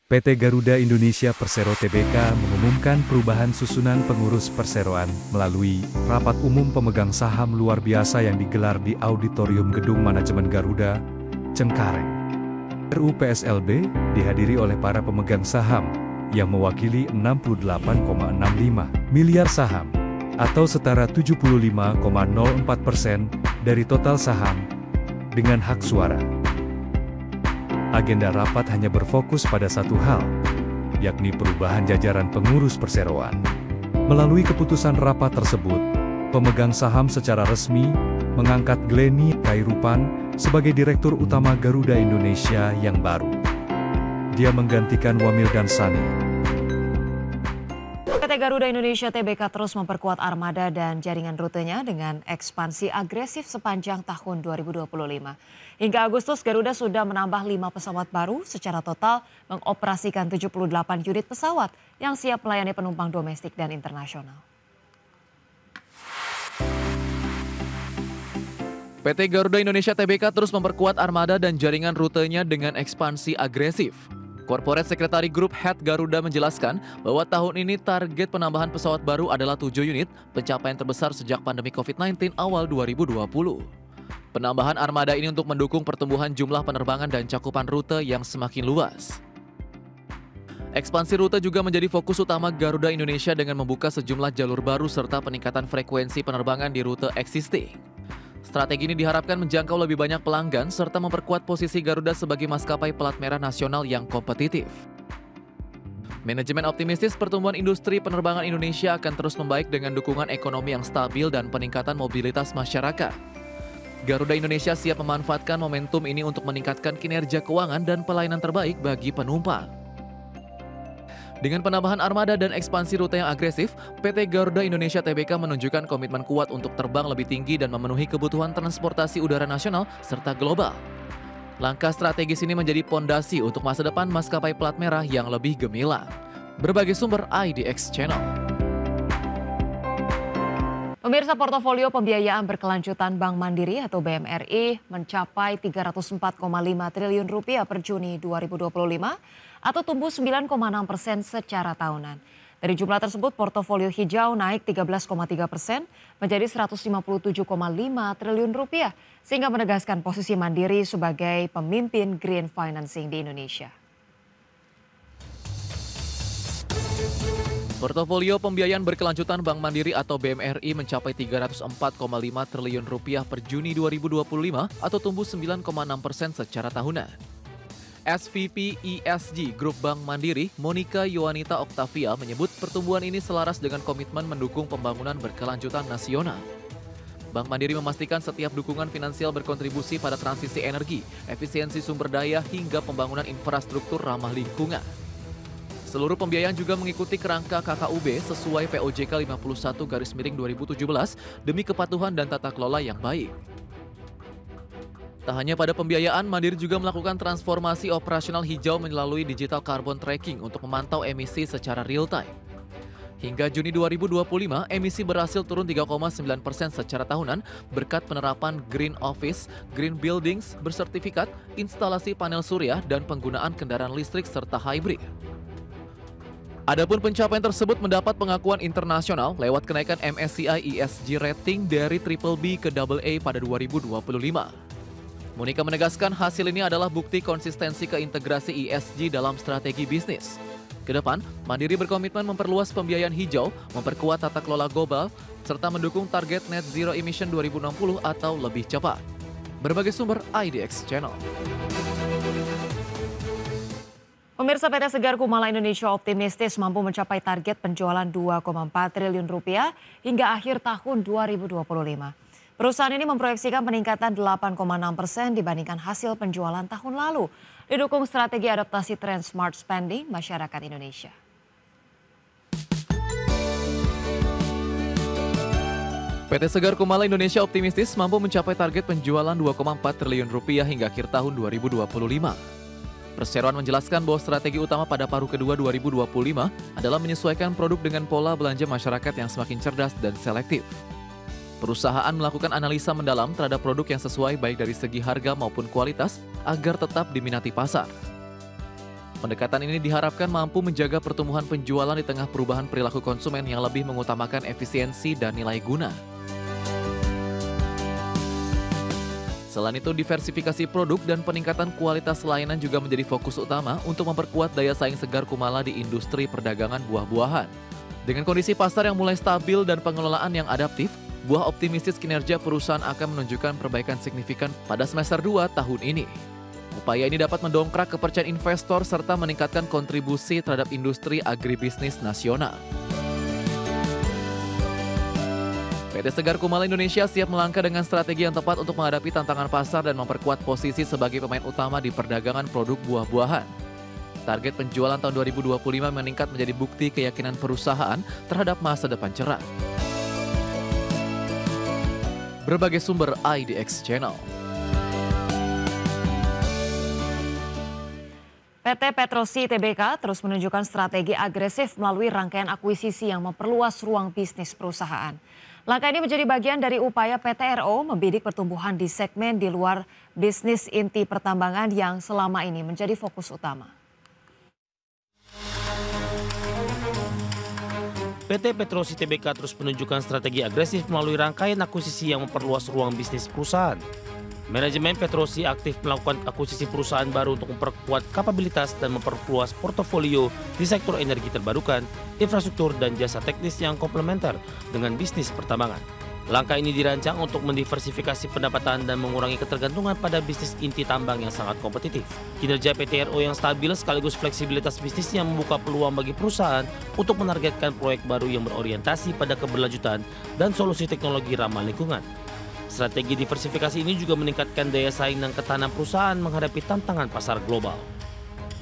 PT Garuda Indonesia Persero Tbk mengumumkan perubahan susunan pengurus perseroan melalui rapat umum pemegang saham luar biasa yang digelar di Auditorium Gedung Manajemen Garuda, Cengkareng. RUU PSLB dihadiri oleh para pemegang saham yang mewakili 68,65 miliar saham atau setara 75,04% dari total saham dengan hak suara. Agenda rapat hanya berfokus pada satu hal, yakni perubahan jajaran pengurus perseroan. Melalui keputusan rapat tersebut, pemegang saham secara resmi mengangkat Glenny Kairupan sebagai Direktur Utama Garuda Indonesia yang baru. Dia menggantikan Wamildan Sani. PT Garuda Indonesia Tbk terus memperkuat armada dan jaringan rutenya dengan ekspansi agresif sepanjang tahun 2025. Hingga Agustus, Garuda sudah menambah 5 pesawat baru, secara total mengoperasikan 78 unit pesawat yang siap melayani penumpang domestik dan internasional. PT Garuda Indonesia Tbk terus memperkuat armada dan jaringan rutenya dengan ekspansi agresif. Corporate Secretary Group Head Garuda menjelaskan bahwa tahun ini target penambahan pesawat baru adalah 7 unit, pencapaian terbesar sejak pandemi COVID-19 awal 2020. Penambahan armada ini untuk mendukung pertumbuhan jumlah penerbangan dan cakupan rute yang semakin luas. Ekspansi rute juga menjadi fokus utama Garuda Indonesia dengan membuka sejumlah jalur baru serta peningkatan frekuensi penerbangan di rute existing. Strategi ini diharapkan menjangkau lebih banyak pelanggan serta memperkuat posisi Garuda sebagai maskapai pelat merah nasional yang kompetitif. Manajemen optimistis pertumbuhan industri penerbangan Indonesia akan terus membaik dengan dukungan ekonomi yang stabil dan peningkatan mobilitas masyarakat. Garuda Indonesia siap memanfaatkan momentum ini untuk meningkatkan kinerja keuangan dan pelayanan terbaik bagi penumpang. Dengan penambahan armada dan ekspansi rute yang agresif, PT Garuda Indonesia Tbk menunjukkan komitmen kuat untuk terbang lebih tinggi dan memenuhi kebutuhan transportasi udara nasional serta global. Langkah strategis ini menjadi pondasi untuk masa depan maskapai plat merah yang lebih gemilang. Berbagai sumber IDX Channel. Pemirsa, portofolio pembiayaan berkelanjutan Bank Mandiri atau BMRI mencapai 304,5 triliun rupiah per Juni 2025 atau tumbuh 9,6% secara tahunan. Dari jumlah tersebut, portofolio hijau naik 13,3% menjadi 157,5 triliun rupiah sehingga menegaskan posisi Mandiri sebagai pemimpin green financing di Indonesia. Portofolio pembiayaan berkelanjutan Bank Mandiri atau BMRI mencapai 304,5 triliun rupiah per Juni 2025 atau tumbuh 9,6% secara tahunan. SVP ESG Grup Bank Mandiri, Monica Yohanita Octavia menyebut pertumbuhan ini selaras dengan komitmen mendukung pembangunan berkelanjutan nasional. Bank Mandiri memastikan setiap dukungan finansial berkontribusi pada transisi energi, efisiensi sumber daya hingga pembangunan infrastruktur ramah lingkungan. Seluruh pembiayaan juga mengikuti kerangka KKUB sesuai POJK 51/2017 demi kepatuhan dan tata kelola yang baik. Tak hanya pada pembiayaan, Mandiri juga melakukan transformasi operasional hijau melalui digital carbon tracking untuk memantau emisi secara real time. Hingga Juni 2025, emisi berhasil turun 3,9% secara tahunan berkat penerapan Green Office, Green Buildings, bersertifikat, instalasi panel surya, dan penggunaan kendaraan listrik serta hybrid. Adapun pencapaian tersebut mendapat pengakuan internasional lewat kenaikan MSCI ESG rating dari BBB ke AA pada 2025. Monica menegaskan hasil ini adalah bukti konsistensi keintegrasi ESG dalam strategi bisnis. Kedepan, Mandiri berkomitmen memperluas pembiayaan hijau, memperkuat tata kelola global, serta mendukung target net zero emission 2060 atau lebih cepat. Berbagai sumber IDX Channel. Pemirsa, PT Segar Kumala Indonesia optimistis mampu mencapai target penjualan 2,4 triliun rupiah hingga akhir tahun 2025. Perusahaan ini memproyeksikan peningkatan 8,6% dibandingkan hasil penjualan tahun lalu, didukung strategi adaptasi tren smart spending masyarakat Indonesia. PT Segar Kumala Indonesia optimistis mampu mencapai target penjualan 2,4 triliun rupiah hingga akhir tahun 2025. Perseroan menjelaskan bahwa strategi utama pada paruh kedua 2025 adalah menyesuaikan produk dengan pola belanja masyarakat yang semakin cerdas dan selektif. Perusahaan melakukan analisa mendalam terhadap produk yang sesuai baik dari segi harga maupun kualitas agar tetap diminati pasar. Pendekatan ini diharapkan mampu menjaga pertumbuhan penjualan di tengah perubahan perilaku konsumen yang lebih mengutamakan efisiensi dan nilai guna. Selain itu, diversifikasi produk dan peningkatan kualitas layanan juga menjadi fokus utama untuk memperkuat daya saing Segar Kumala di industri perdagangan buah-buahan. Dengan kondisi pasar yang mulai stabil dan pengelolaan yang adaptif, Buah optimistis kinerja perusahaan akan menunjukkan perbaikan signifikan pada semester 2 tahun ini. Upaya ini dapat mendongkrak kepercayaan investor serta meningkatkan kontribusi terhadap industri agribisnis nasional. PT Segar Kumala Indonesia siap melangkah dengan strategi yang tepat untuk menghadapi tantangan pasar dan memperkuat posisi sebagai pemain utama di perdagangan produk buah-buahan. Target penjualan tahun 2025 meningkat menjadi bukti keyakinan perusahaan terhadap masa depan cerah. Berbagai sumber IDX Channel. PT Petrosi Tbk terus menunjukkan strategi agresif melalui rangkaian akuisisi yang memperluas ruang bisnis perusahaan. Langkah ini menjadi bagian dari upaya PT RO membidik pertumbuhan di segmen di luar bisnis inti pertambangan yang selama ini menjadi fokus utama. PT Petrosi Tbk terus menunjukkan strategi agresif melalui rangkaian akuisisi yang memperluas ruang bisnis perusahaan. Manajemen Petrosi aktif melakukan akuisisi perusahaan baru untuk memperkuat kapabilitas dan memperluas portofolio di sektor energi terbarukan, infrastruktur, dan jasa teknis yang komplementer dengan bisnis pertambangan. Langkah ini dirancang untuk mendiversifikasi pendapatan dan mengurangi ketergantungan pada bisnis inti tambang yang sangat kompetitif. Kinerja PT RO yang stabil sekaligus fleksibilitas bisnis yang membuka peluang bagi perusahaan untuk menargetkan proyek baru yang berorientasi pada keberlanjutan dan solusi teknologi ramah lingkungan. Strategi diversifikasi ini juga meningkatkan daya saing dan ketahanan perusahaan menghadapi tantangan pasar global.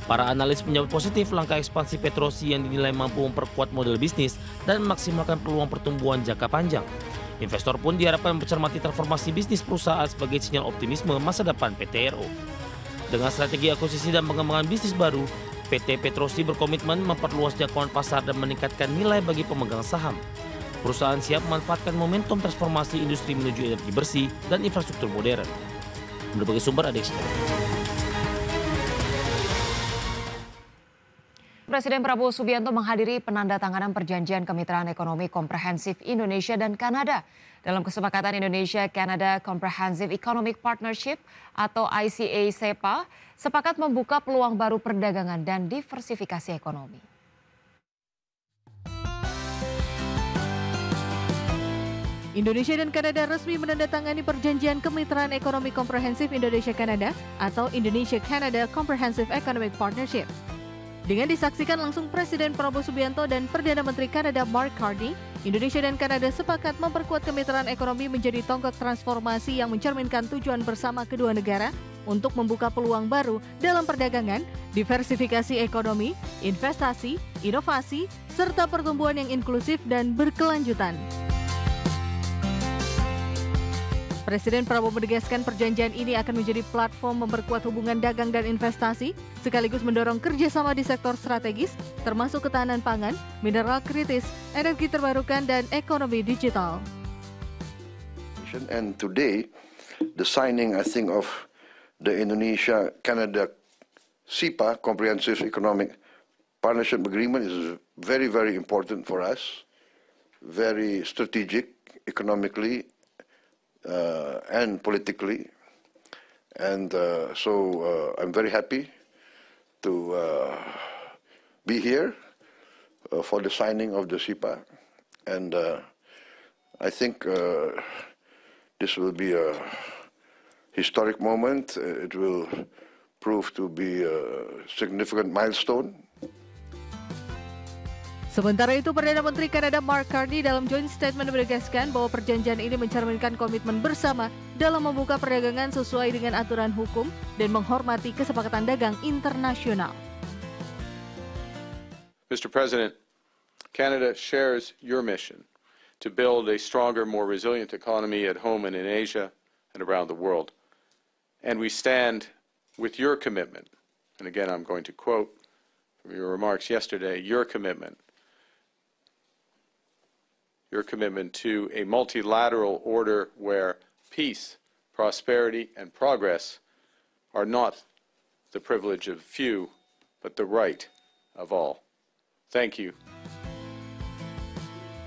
Para analis menyambut positif langkah ekspansi Petrosi yang dinilai mampu memperkuat model bisnis dan memaksimalkan peluang pertumbuhan jangka panjang. Investor pun diharapkan mencermati transformasi bisnis perusahaan sebagai sinyal optimisme masa depan PT RO. Dengan strategi akuisisi dan pengembangan bisnis baru, PT Petrosi berkomitmen memperluas jangkauan pasar dan meningkatkan nilai bagi pemegang saham. Perusahaan siap memanfaatkan momentum transformasi industri menuju energi bersih dan infrastruktur modern. Berbagai sumber ada. Presiden Prabowo Subianto menghadiri penandatanganan perjanjian kemitraan ekonomi komprehensif Indonesia dan Kanada. Dalam kesepakatan Indonesia-Canada Comprehensive Economic Partnership atau ICA-CEPA, sepakat membuka peluang baru perdagangan dan diversifikasi ekonomi. Indonesia dan Kanada resmi menandatangani perjanjian kemitraan ekonomi komprehensif Indonesia-Kanada atau Indonesia-Canada Comprehensive Economic Partnership. Dengan disaksikan langsung Presiden Prabowo Subianto dan Perdana Menteri Kanada Mark Carney, Indonesia dan Kanada sepakat memperkuat kemitraan ekonomi menjadi tonggak transformasi yang mencerminkan tujuan bersama kedua negara untuk membuka peluang baru dalam perdagangan, diversifikasi ekonomi, investasi, inovasi, serta pertumbuhan yang inklusif dan berkelanjutan. Presiden Prabowo menegaskan perjanjian ini akan menjadi platform memperkuat hubungan dagang dan investasi, sekaligus mendorong kerjasama di sektor strategis, termasuk ketahanan pangan, mineral kritis, energi terbarukan, dan ekonomi digital. And today, the signing, I think, of the Indonesia-Canada CEPA, Comprehensive Economic Partnership Agreement, is very, very important for us, very strategic economically, and politically, and so I'm very happy to be here for the signing of the CEPA, and I think this will be a historic moment. It will prove to be a significant milestone. Sementara itu, Perdana Menteri Kanada Mark Carney dalam joint statement menegaskan bahwa perjanjian ini mencerminkan komitmen bersama dalam membuka perdagangan sesuai dengan aturan hukum dan menghormati kesepakatan dagang internasional. Mr. President, Canada shares your mission to build a stronger, more resilient economy at home and in Asia and around the world. And we stand with your commitment, and again I'm going to quote from your remarks yesterday, your commitment to a multilateral order where peace, prosperity, and progress are not the privilege of few, but the right of all. Thank you.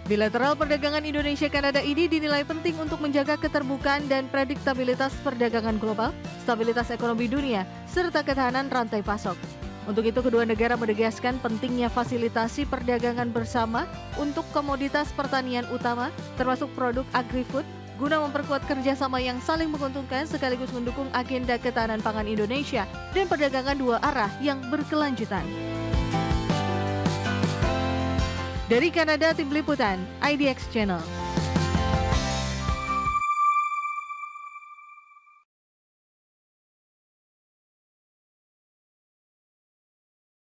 Bilateral perdagangan Indonesia-Kanada ini dinilai penting untuk menjaga keterbukaan dan prediktabilitas perdagangan global, stabilitas ekonomi dunia, serta ketahanan rantai pasok. Untuk itu, kedua negara menegaskan pentingnya fasilitasi perdagangan bersama untuk komoditas pertanian utama, termasuk produk agri-food, guna memperkuat kerjasama yang saling menguntungkan sekaligus mendukung agenda ketahanan pangan Indonesia dan perdagangan dua arah yang berkelanjutan. Dari Kanada, Tim Liputan, IDX Channel.